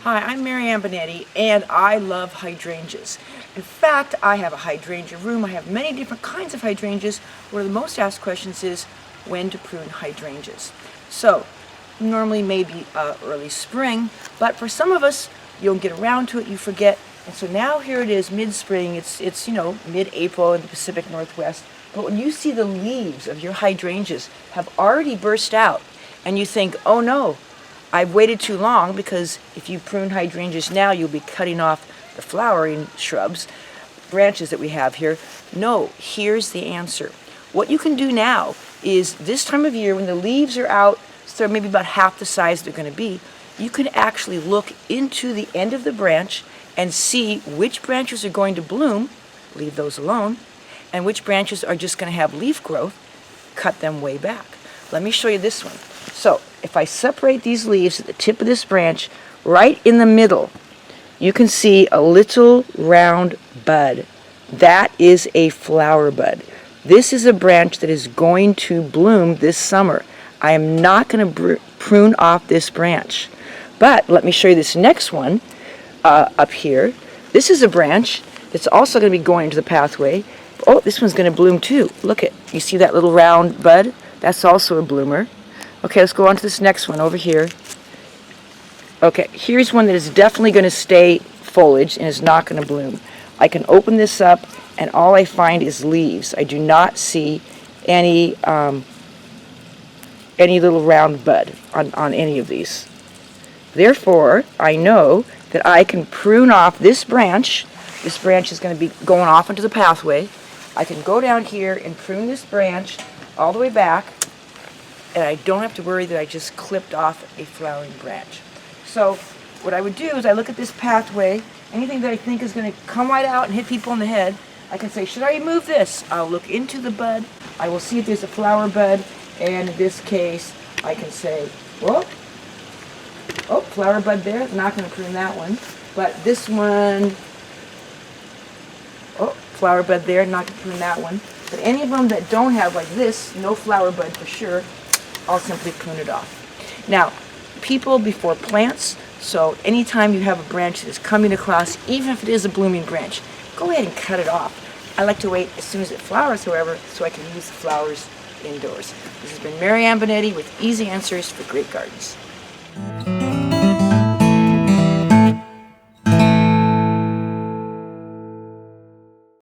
Hi, I'm Marianne and I love hydrangeas. In fact, I have a hydrangea room. I have many different kinds of hydrangeas. One of the most asked questions is when to prune hydrangeas. So, normally maybe early spring, but for some of us, you don't get around to it, you forget. And so now here it is, mid-spring. It's mid-April in the Pacific Northwest. But when you see the leaves of your hydrangeas have already burst out, and you think, oh no, I've waited too long, because if you prune hydrangeas now, you'll be cutting off the flowering shrubs, branches that we have here. No, here's the answer. What you can do now is this time of year when the leaves are out, so they're maybe about half the size they're going to be, you can actually look into the end of the branch and see which branches are going to bloom, leave those alone, and which branches are just going to have leaf growth, cut them way back. Let me show you this one. So if I separate these leaves at the tip of this branch, right in the middle, you can see a little round bud. That is a flower bud. This is a branch that is going to bloom this summer. I am not going to prune off this branch. But let me show you this next one up here. This is a branch that's also going to be going to the pathway. Oh, this one's going to bloom too. Look at, you see that little round bud? That's also a bloomer. Okay, let's go on to this next one over here. Okay, here's one that is definitely going to stay foliage and is not going to bloom. I can open this up and all I find is leaves. I do not see any little round bud on any of these. Therefore, I know that I can prune off this branch. This branch is going to be going off into the pathway. I can go down here and prune this branch all the way back, and I don't have to worry that I just clipped off a flowering branch. So what I would do is I look at this pathway, anything that I think is going to come right out and hit people in the head, I can say, should I remove this? I'll look into the bud, I will see if there's a flower bud, and in this case, I can say, whoa, oh, flower bud there, not going to prune that one, but this one, oh, flower bud there, not going to prune that one. But any of them that don't have, like this, no flower bud for sure, I'll simply prune it off. Now, people before plants, so anytime you have a branch that is coming across, even if it is a blooming branch, go ahead and cut it off. I like to wait as soon as it flowers, however, so I can use the flowers indoors. This has been Marianne with easy answers for great gardens.